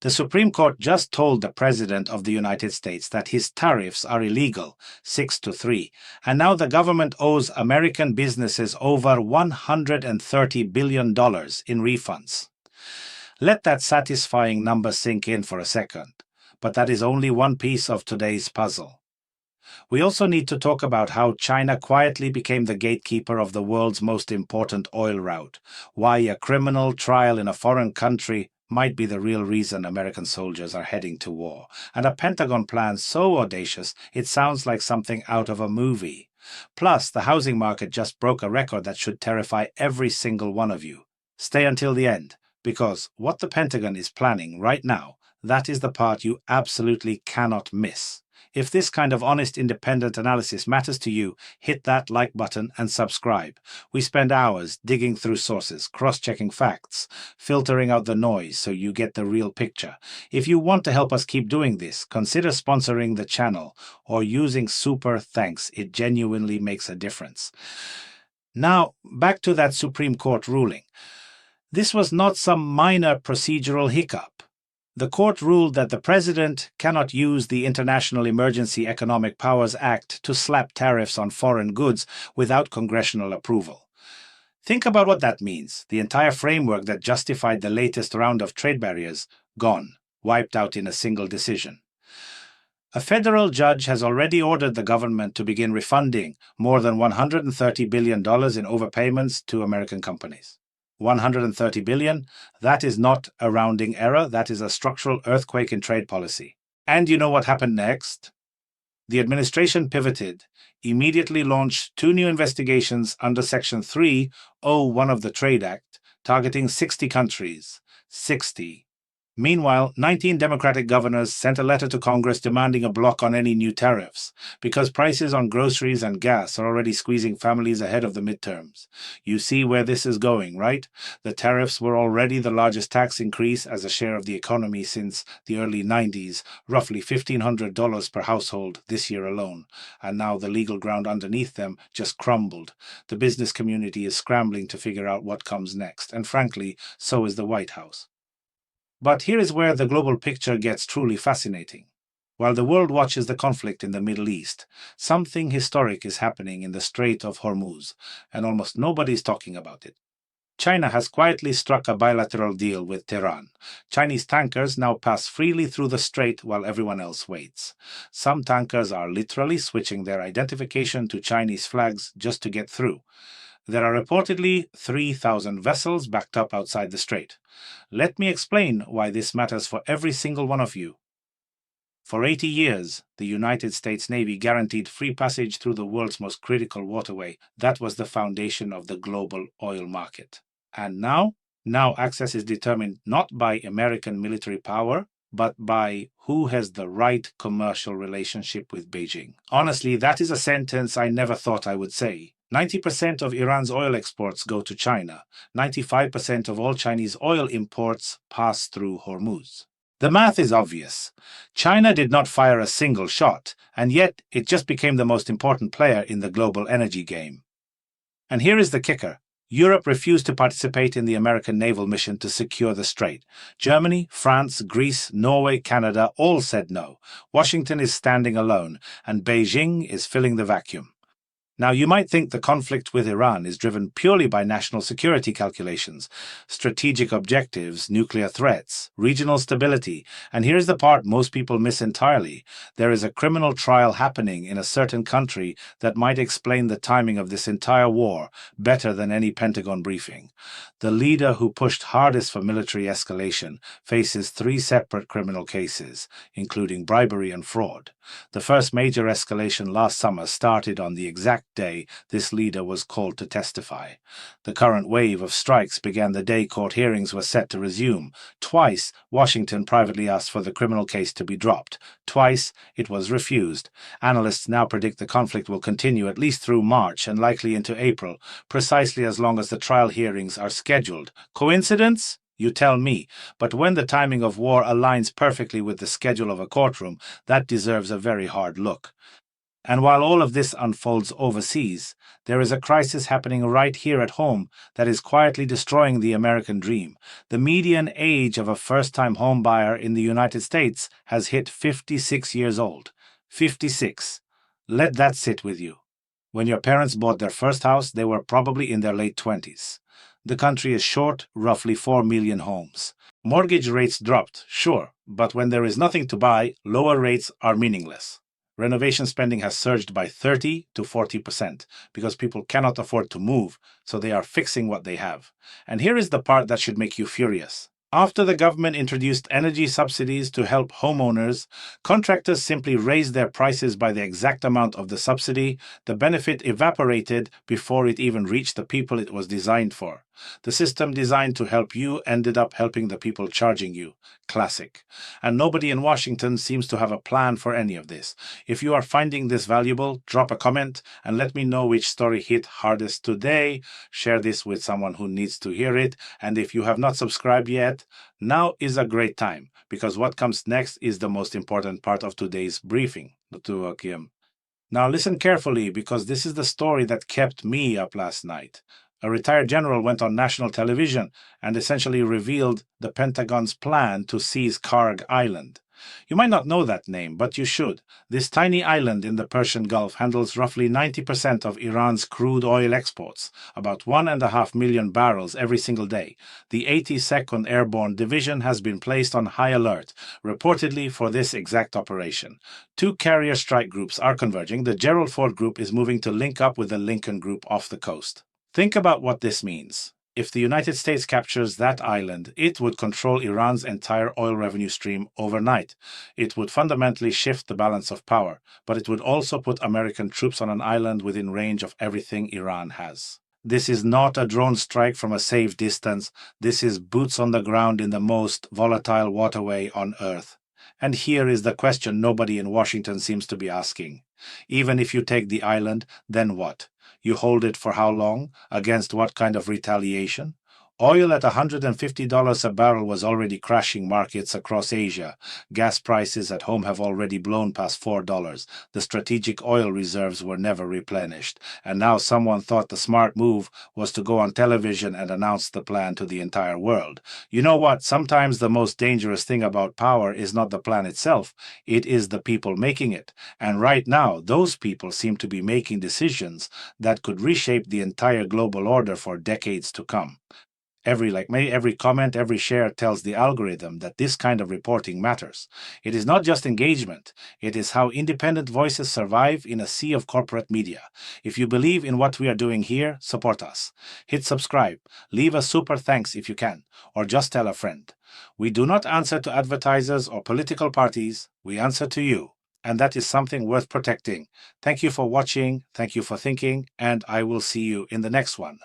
The Supreme Court just told the President of the United States that his tariffs are illegal, 6-3, and now the government owes American businesses over $130 billion in refunds. Let that satisfying number sink in for a second, but that is only one piece of today's puzzle. We also need to talk about how China quietly became the gatekeeper of the world's most important oil route, why a criminal trial in a foreign country might be the real reason American soldiers are heading to war, and a Pentagon plan so audacious it sounds like something out of a movie. Plus, the housing market just broke a record that should terrify every single one of you. Stay until the end, because what the Pentagon is planning right now, that is the part you absolutely cannot miss. If this kind of honest, independent analysis matters to you, hit that like button and subscribe. We spend hours digging through sources, cross-checking facts, filtering out the noise so you get the real picture. If you want to help us keep doing this, consider sponsoring the channel or using super thanks. It genuinely makes a difference. Now, back to that Supreme Court ruling. This was not some minor procedural hiccup. The court ruled that the president cannot use the International Emergency Economic Powers Act to slap tariffs on foreign goods without congressional approval. Think about what that means. The entire framework that justified the latest round of trade barriers, gone, wiped out in a single decision. A federal judge has already ordered the government to begin refunding more than $130 billion in overpayments to American companies. $130 billion, that is not a rounding error, that is a structural earthquake in trade policy. And you know what happened next? The administration pivoted, immediately launched 2 new investigations under Section 301 of the Trade Act, targeting 60 countries. 60. Meanwhile, 19 Democratic governors sent a letter to Congress demanding a block on any new tariffs, because prices on groceries and gas are already squeezing families ahead of the midterms. You see where this is going, right? The tariffs were already the largest tax increase as a share of the economy since the early 90s, roughly $1,500 per household this year alone, and now the legal ground underneath them just crumbled. The business community is scrambling to figure out what comes next, and frankly, so is the White House. But here is where the global picture gets truly fascinating. While the world watches the conflict in the Middle East, something historic is happening in the Strait of Hormuz, and almost nobody is talking about it. China has quietly struck a bilateral deal with Tehran. Chinese tankers now pass freely through the strait while everyone else waits. Some tankers are literally switching their identification to Chinese flags just to get through. There are reportedly 3,000 vessels backed up outside the strait. Let me explain why this matters for every single one of you. For 80 years, the United States Navy guaranteed free passage through the world's most critical waterway. That was the foundation of the global oil market. And now access is determined not by American military power, but by who has the right commercial relationship with Beijing. Honestly, that is a sentence I never thought I would say. 90% of Iran's oil exports go to China. 95% of all Chinese oil imports pass through Hormuz. The math is obvious. China did not fire a single shot, and yet it just became the most important player in the global energy game. And here is the kicker. Europe refused to participate in the American naval mission to secure the strait. Germany, France, Greece, Norway, Canada all said no. Washington is standing alone, and Beijing is filling the vacuum. Now, you might think the conflict with Iran is driven purely by national security calculations, strategic objectives, nuclear threats, regional stability, and here's the part most people miss entirely. There is a criminal trial happening in a certain country that might explain the timing of this entire war better than any Pentagon briefing. The leader who pushed hardest for military escalation faces 3 separate criminal cases, including bribery and fraud. The first major escalation last summer started on the exact day this leader was called to testify. The current wave of strikes began the day court hearings were set to resume. Twice, Washington privately asked for the criminal case to be dropped. Twice, it was refused. Analysts now predict the conflict will continue at least through March and likely into April, precisely as long as the trial hearings are scheduled. Coincidence? You tell me, but when the timing of war aligns perfectly with the schedule of a courtroom, that deserves a very hard look. And while all of this unfolds overseas, there is a crisis happening right here at home that is quietly destroying the American dream. The median age of a first-time home buyer in the United States has hit 56 years old. 56. Let that sit with you. When your parents bought their first house, they were probably in their late 20s. The country is short roughly 4 million homes. Mortgage rates dropped, sure, but when there is nothing to buy, lower rates are meaningless. Renovation spending has surged by 30 to 40% because people cannot afford to move, so they are fixing what they have. And here is the part that should make you furious. After the government introduced energy subsidies to help homeowners, contractors simply raised their prices by the exact amount of the subsidy. The benefit evaporated before it even reached the people it was designed for. The system designed to help you ended up helping the people charging you. Classic. And nobody in Washington seems to have a plan for any of this. If you are finding this valuable, drop a comment and let me know which story hit hardest today. Share this with someone who needs to hear it. And if you have not subscribed yet, now is a great time, because what comes next is the most important part of today's briefing. Now listen carefully, because this is the story that kept me up last night. A retired general went on national television and essentially revealed the Pentagon's plan to seize Karg Island. You might not know that name, but you should. This tiny island in the Persian Gulf handles roughly 90% of Iran's crude oil exports, about 1.5 million barrels every single day. The 82nd Airborne Division has been placed on high alert, reportedly for this exact operation. Two carrier strike groups are converging. The Gerald Ford Group is moving to link up with the Lincoln Group off the coast. Think about what this means. If the United States captures that island, it would control Iran's entire oil revenue stream overnight. It would fundamentally shift the balance of power, but it would also put American troops on an island within range of everything Iran has. This is not a drone strike from a safe distance. This is boots on the ground in the most volatile waterway on Earth. And here is the question nobody in Washington seems to be asking. Even if you take the island, then what? You hold it for how long? Against what kind of retaliation? Oil at $150 a barrel was already crashing markets across Asia. Gas prices at home have already blown past $4. The strategic oil reserves were never replenished. And now someone thought the smart move was to go on television and announce the plan to the entire world. You know what? Sometimes the most dangerous thing about power is not the plan itself. It is the people making it. And right now, those people seem to be making decisions that could reshape the entire global order for decades to come. Every comment, every share tells the algorithm that this kind of reporting matters. It is not just engagement. It is how independent voices survive in a sea of corporate media. If you believe in what we are doing here, support us. Hit subscribe. Leave a super thanks if you can, or just tell a friend. We do not answer to advertisers or political parties. We answer to you. And that is something worth protecting. Thank you for watching. Thank you for thinking. And I will see you in the next one.